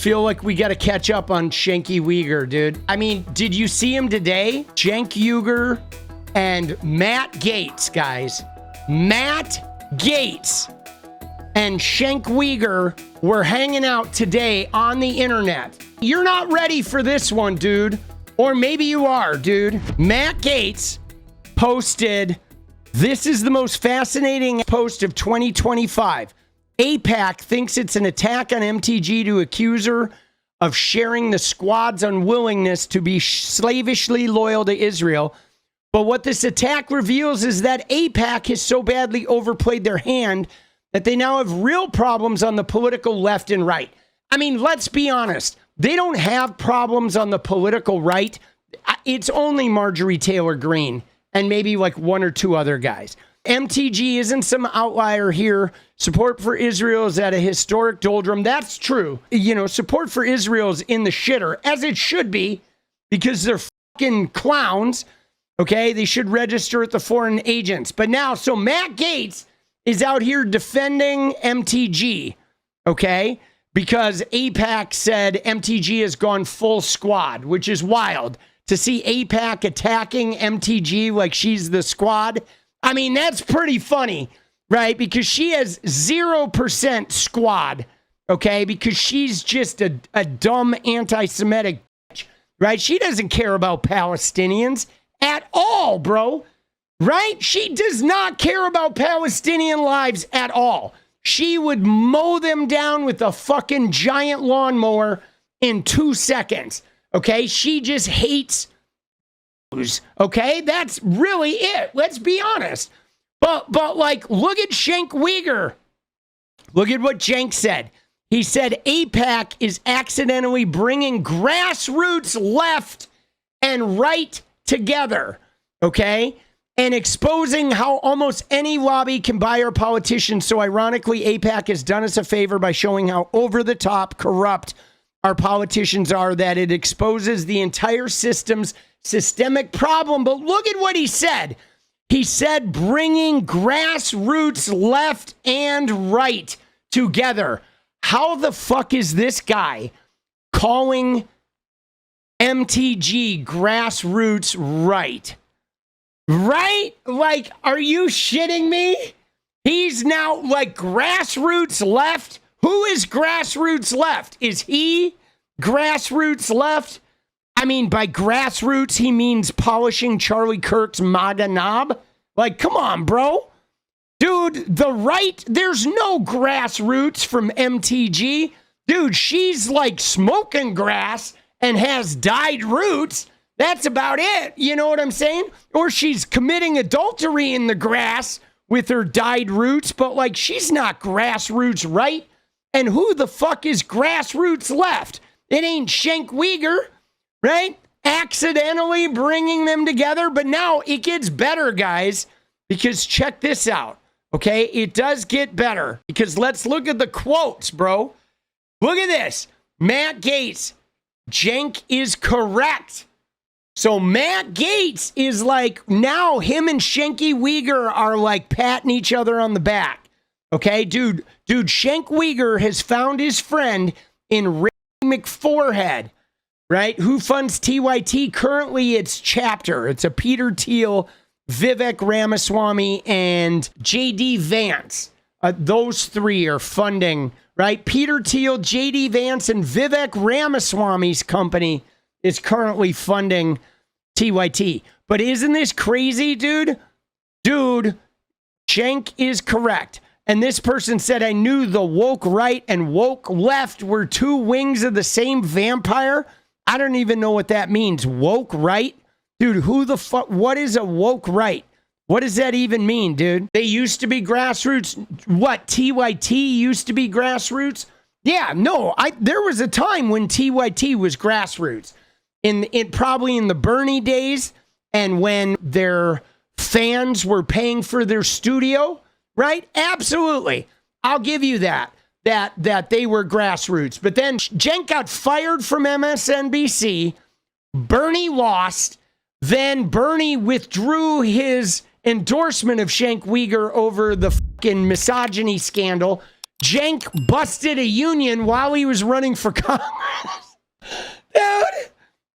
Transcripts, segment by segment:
feel like we got to catch up on Cenk Uygur, dude. I mean, did you see him today? Cenk Uygur and Matt Gaetz, guys. Matt Gaetz and Cenk Uygur were hanging out today on the internet. You're not ready for this one, dude. Or maybe you are, dude. Matt Gaetz posted, "This is the most fascinating post of 2025. 𝗙PAC thinks it's an attack on MTG to accuse her of sharing the squad's unwillingness to be slavishly loyal to Israel. But what this attack reveals is that 𝗙PAC has so badly overplayed their hand that they now have real problems on the political left and right." I mean, let's be honest. They don't have problems on the political right. It's only Marjorie Taylor Greene and maybe like one or two other guys. MTG isn't some outlier here. Support for Israel is at a historic doldrum. That's true. You know, support for Israel is in the shitter, as it should be, because they're fucking clowns. Okay, they should register at the foreign agents. But now, so Matt Gaetz is out here defending MTG, okay? Because 𝗙PAC said MTG has gone full squad, which is wild. To see 𝗙PAC attacking MTG like she's the squad, I mean, that's pretty funny, right? Because she has 0% squad, okay? Because she's just a dumb anti-Semitic bitch, right? She doesn't care about Palestinians at all, bro, right? She does not care about Palestinian lives at all. She would mow them down with a fucking giant lawnmower in 2 seconds, okay? She just hates, okay? That's really it. Let's be honest. But like, look at Cenk Uygur. Look at what Cenk said. He said 𝗙PAC is accidentally bringing grassroots left and right together, okay? And exposing how almost any lobby can buy our politicians. So ironically, 𝗙PAC has done us a favor by showing how over-the-top corrupt our politicians are, that it exposes the entire system's systemic problem. But look at what he said. He said bringing grassroots left and right together. How the fuck is this guy calling MTG grassroots right? Right? Like, are you shitting me? He's now like grassroots left. Who is grassroots left? Is he grassroots left? I mean, by grassroots, he means polishing Charlie Kirk's MAGA knob. Like, come on, bro. Dude, the right, there's no grassroots from MTG. Dude, she's like smoking grass and has dyed roots. That's about it. You know what I'm saying? Or she's committing adultery in the grass with her dyed roots, but like she's not grassroots right. And who the fuck is grassroots left? It ain't Cenk Uygur, right? Accidentally bringing them together. But now it gets better, guys, because check this out. Okay, it does get better because let's look at the quotes, bro. Look at this. Matt Gaetz, Cenk is correct. So Matt Gaetz is like, now him and Cenk Uygur are like patting each other on the back. Okay, dude, Cenk Uygur has found his friend in Rick McForehead, right? Who funds TYT? Currently, it's Chapter. It's a Peter Thiel, Vivek Ramaswamy, and JD Vance. Those three are funding, right? Peter Thiel, JD Vance, and Vivek Ramaswamy's company is currently funding TYT. But isn't this crazy, dude? Dude, Cenk is correct. And this person said, I knew the woke right and woke left were two wings of the same vampire. I don't even know what that means. Woke right? Dude, who the fuck? What is a woke right? What does that even mean, dude? They used to be grassroots. What, TYT used to be grassroots? Yeah, no, there was a time when TYT was grassroots. Probably in the Bernie days, and when their fans were paying for their studio, right? Absolutely. I'll give you that they were grassroots. But then Cenk got fired from MSNBC. Bernie lost. Then Bernie withdrew his endorsement of Cenk Uygur over the fucking misogyny scandal. Cenk busted a union while he was running for Congress.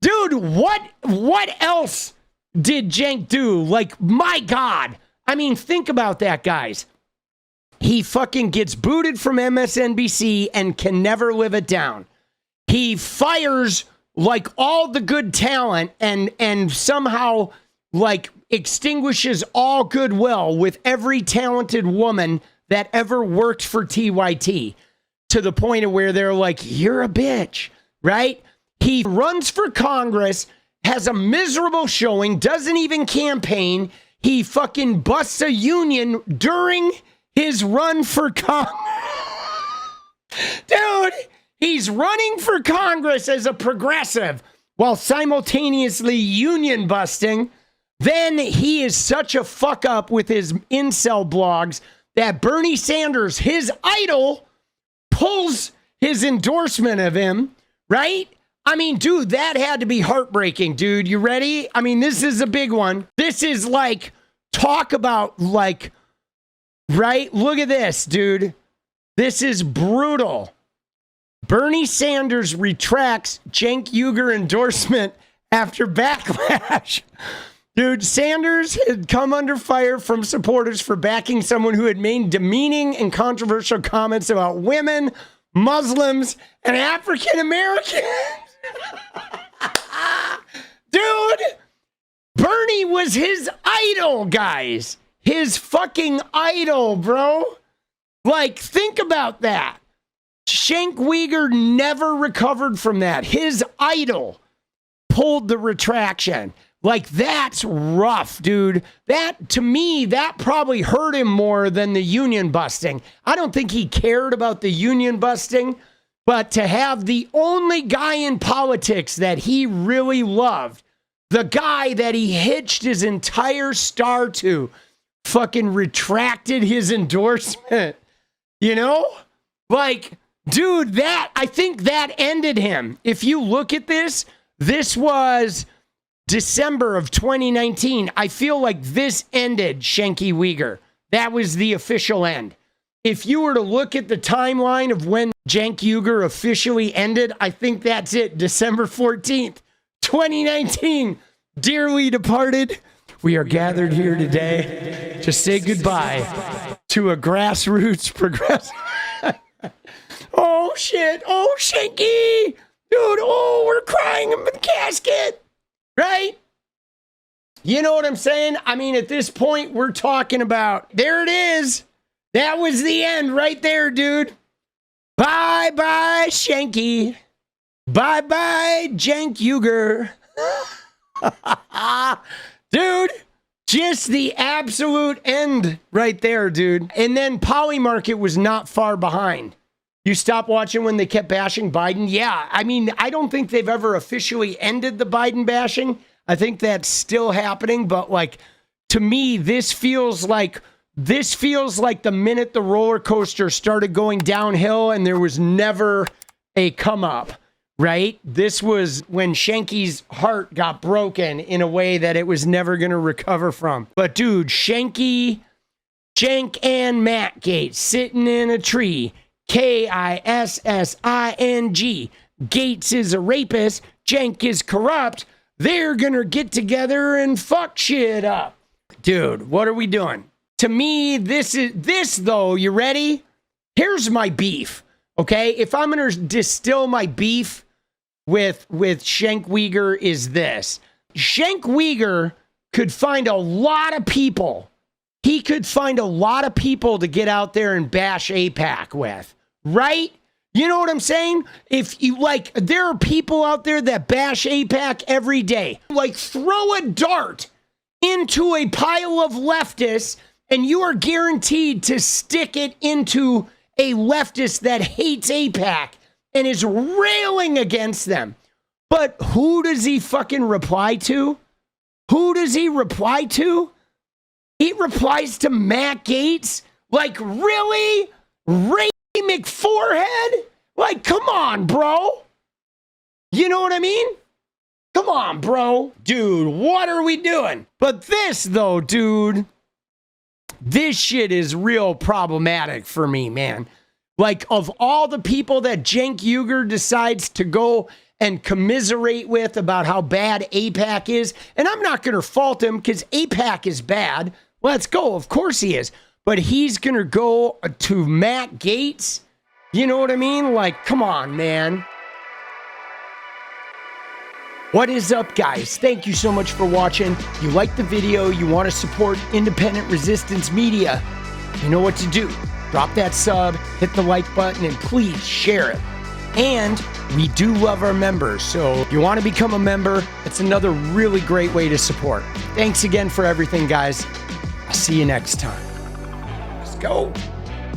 Dude, what else did Cenk do? Like, my God. I mean, think about that, guys. He fucking gets booted from MSNBC and can never live it down. He fires like all the good talent and somehow like extinguishes all goodwill with every talented woman that ever worked for TYT, to the point of where they're like, you're a bitch, right? He runs for Congress, has a miserable showing, doesn't even campaign. He fucking busts a union during his run for Congress. Dude, he's running for Congress as a progressive while simultaneously union busting. Then he is such a fuck up with his incel blogs that Bernie Sanders, his idol, pulls his endorsement of him, right? I mean, dude, that had to be heartbreaking, dude. You ready? I mean, this is a big one. This is like, talk about like, right? Look at this, dude. This is brutal. Bernie Sanders retracts Cenk Uygur endorsement after backlash. Dude, Sanders had come under fire from supporters for backing someone who had made demeaning and controversial comments about women, Muslims, and African Americans. Dude, Bernie was his idol, guys. His fucking idol, bro. Like, think about that. Cenk Uygur never recovered from that. His idol pulled the retraction. Like, that's rough, dude. That, to me, that probably hurt him more than the union busting. I don't think he cared about the union busting, but to have the only guy in politics that he really loved, the guy that he hitched his entire star to, fucking retracted his endorsement. You know? Like, dude, that, I think that ended him. If you look at this, this was December of 2019. I feel like this ended Cenk Uygur. That was the official end. If you were to look at the timeline of when Cenk Uygur officially ended, I think that's it. December 14th, 2019. Dearly departed, we are gathered here today to say goodbye to a grassroots progressive. Oh, shit. Oh, Shanky. Dude, oh, we're crying in the casket. Right? You know what I'm saying? I mean, at this point, we're talking about, there it is. That was the end right there, dude. Bye-bye, Shanky. Bye-bye, Cenk Uygur. Dude, just the absolute end right there, dude. And then Polymarket was not far behind. You stop watching when they kept bashing Biden? Yeah, I mean, I don't think they've ever officially ended the Biden bashing. I think that's still happening, but like, to me, this feels like the minute the roller coaster started going downhill and there was never a come up, right? This was when Shanky's heart got broken in a way that it was never going to recover from. But dude, Cenk and Matt Gaetz sitting in a tree. K-I-S-S-I-N-G. Gaetz is a rapist. Cenk is corrupt. They're going to get together and fuck shit up. Dude, what are we doing? To me, this though, you ready? Here's my beef, okay? If I'm going to distill my beef with Cenk Uygur is this. Cenk Uygur could find a lot of people. He could find a lot of people to get out there and bash AIPAC with, right? You know what I'm saying? If you like, there are people out there that bash AIPAC every day. Like, throw a dart into a pile of leftists and you are guaranteed to stick it into a leftist that hates AIPAC and is railing against them. But who does he fucking reply to? Who does he reply to? He replies to Matt Gaetz? Like, really? Ray McForehead? Like, come on, bro. You know what I mean? Come on, bro. Dude, what are we doing? But this, though, dude, this shit is real problematic for me, man. Like, of all the people that Cenk Uygur decides to go and commiserate with about how bad 𝗃𝗍𝒅 is, and I'm not going to fault him because 𝗃𝗍𝒅 is bad. Let's go. Of course he is. But he's going to go to Matt Gaetz? You know what I mean? Like, come on, man. What is up, guys? Thank you so much for watching. You like the video, you want to support independent resistance media, you know what to do. Drop that sub, hit the like button, and please share it. And we do love our members, so if you want to become a member, it's another really great way to support. Thanks again for everything, guys. I'll see you next time. Let's go.